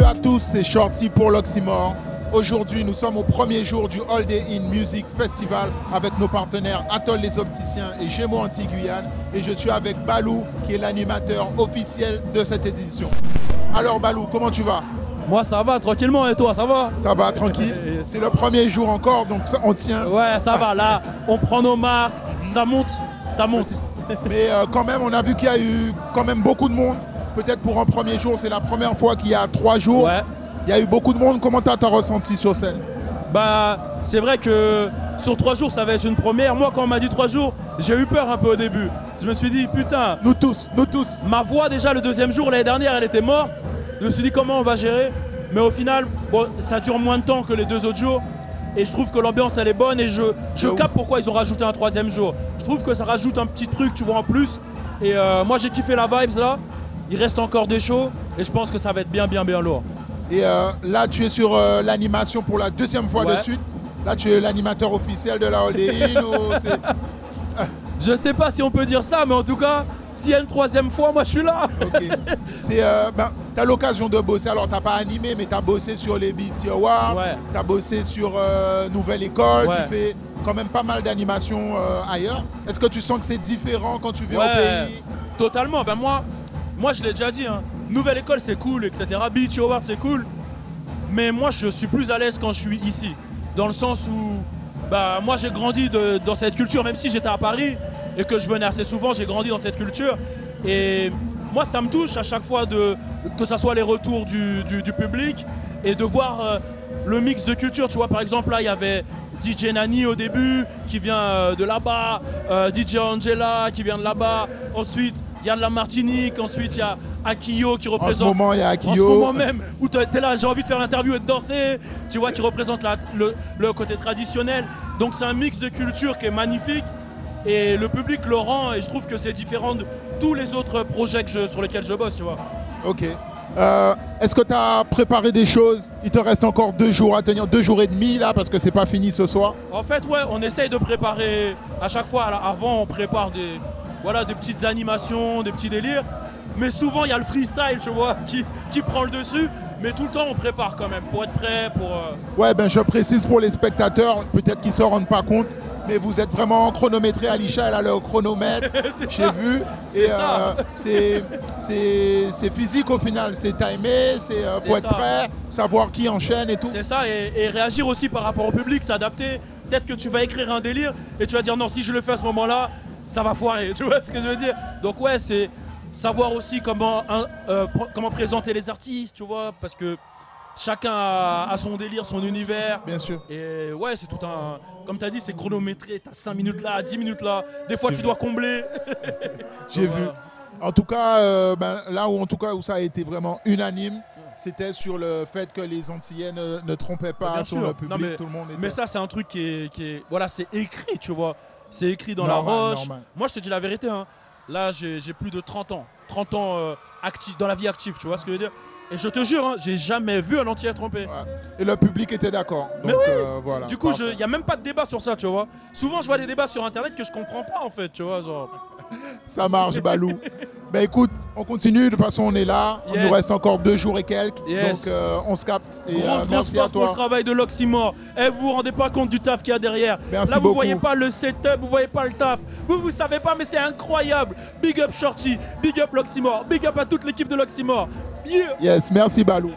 à tous, c'est Shorty pour l'Oxymore. Aujourd'hui, nous sommes au premier jour du All Day In Music Festival avec nos partenaires Atoll les Opticiens et Gémeaux Anti-Guyane. Et je suis avec Balou, qui est l'animateur officiel de cette édition. Alors Balou, comment tu vas? Moi ça va, tranquillement, et toi, ça va? Ça va, tranquille. C'est le premier jour encore, donc on tient. Ouais, ça va, là, on prend nos marques, ça monte, ça monte. Mais quand même, on a vu qu'il y a eu quand même beaucoup de monde. Peut-être pour un premier jour, c'est la première fois qu'il y a 3 jours. Ouais. Il y a eu beaucoup de monde. Comment t'as ressenti sur scène? Bah, c'est vrai que sur 3 jours, ça va être une première. Moi, quand on m'a dit 3 jours, j'ai eu peur un peu au début. Je me suis dit, putain. Nous tous, nous tous. Ma voix, déjà, le deuxième jour, l'année dernière, elle était morte. Je me suis dit, comment on va gérer? Mais au final, bon, ça dure moins de temps que les 2 autres jours. Et je trouve que l'ambiance, elle est bonne. Et je capte pourquoi ils ont rajouté un 3e jour. Je trouve que ça rajoute un petit truc, tu vois, en plus. Et moi, j'ai kiffé la vibes, là. Il reste encore des shows. Et je pense que ça va être bien, bien, bien lourd. Et là, tu es sur l'animation pour la 2e fois de suite. Là, tu es l'animateur officiel de la All Day In ou Je sais pas si on peut dire ça, mais en tout cas, s'il y a une 3e fois, moi je suis là. Okay. Tu as l'occasion de bosser. Alors, tu n'as pas animé, mais tu as bossé sur les BET Awards. Tu as bossé sur Nouvelle École. Tu fais quand même pas mal d'animations ailleurs. Est-ce que tu sens que c'est différent quand tu viens au pays? Totalement. Ben moi, je l'ai déjà dit. Hein. Nouvelle École, c'est cool, etc. BET Awards, c'est cool. Mais moi, je suis plus à l'aise quand je suis ici. Dans le sens où bah, moi, j'ai grandi dans cette culture, même si j'étais à Paris et que je venais assez souvent, j'ai grandi dans cette culture. Et moi, ça me touche à chaque fois que ce soit les retours du public et de voir le mix de culture. Tu vois, par exemple, là, il y avait DJ Nani au début, qui vient de là-bas, DJ Angela, qui vient de là-bas. Ensuite, il y a de la Martinique, ensuite il y a Akio qui représente. En ce moment, il y a Akio. En ce moment même, où tu es là, j'ai envie de faire l'interview et de danser, tu vois, qui représente le côté traditionnel. Donc c'est un mix de culture qui est magnifique et le public le rend et je trouve que c'est différent de tous les autres projets sur lesquels je bosse, tu vois. Ok. Est-ce que tu as préparé des choses? Il te reste encore 2 jours à tenir, 2 jours et demi là, parce que c'est pas fini ce soir. En fait, ouais, on essaye de préparer à chaque fois. Avant, on prépare des petites animations, des petits délires. Mais souvent, il y a le freestyle, tu vois, qui prend le dessus. Mais tout le temps, on prépare quand même pour être prêt. Ouais, ben je précise pour les spectateurs, peut-être qu'ils ne se rendent pas compte, mais vous êtes vraiment chronométré. Alisha, elle a le chronomètre, j'ai vu. Et c'est physique au final, c'est timé, faut être prêt, savoir qui enchaîne et tout. C'est ça, et réagir aussi par rapport au public, s'adapter. Peut-être que tu vas écrire un délire et tu vas dire non, si je le fais à ce moment-là, ça va foirer, tu vois ce que je veux dire? Donc ouais, c'est savoir aussi comment présenter les artistes, tu vois, parce que chacun a son délire, son univers. Bien sûr. Et ouais, c'est tout un... Comme tu as dit, c'est chronométré, tu as 5 minutes là, 10 minutes là. Des fois, tu dois combler. J'ai vu. En tout cas, là où ça a été vraiment unanime, c'était sur le fait que les Antillais ne trompaient pas sur le public. Non, tout le monde était... mais ça, c'est un truc qui est... Voilà, c'est écrit, tu vois. C'est écrit dans la roche. Normal. Moi, je te dis la vérité. Hein. Là, j'ai plus de 30 ans. 30 ans actif, dans la vie active, tu vois ce que je veux dire? Et je te jure, hein, j'ai jamais vu un Antillais trompé. Ouais. Et le public était d'accord. Mais oui. Voilà. Du coup, il n'y a même pas de débat sur ça, tu vois. Souvent, je vois des débats sur Internet que je comprends pas, en fait, tu vois. Genre... Ça marche, Balou. Ben écoute, on continue. De toute façon, on est là. Il nous reste encore 2 jours et quelques. Donc, on se capte. Et merci à toi. Pour le travail de l'Oxymore. Et vous vous rendez pas compte du taf qu'il y a derrière. Merci là, vous beaucoup. Voyez pas le setup, vous voyez pas le taf. Vous savez pas, mais c'est incroyable. Big up Shorty, big up l'Oxymore, big up à toute l'équipe de l'Oxymore. Yeah. Yes, merci Balou.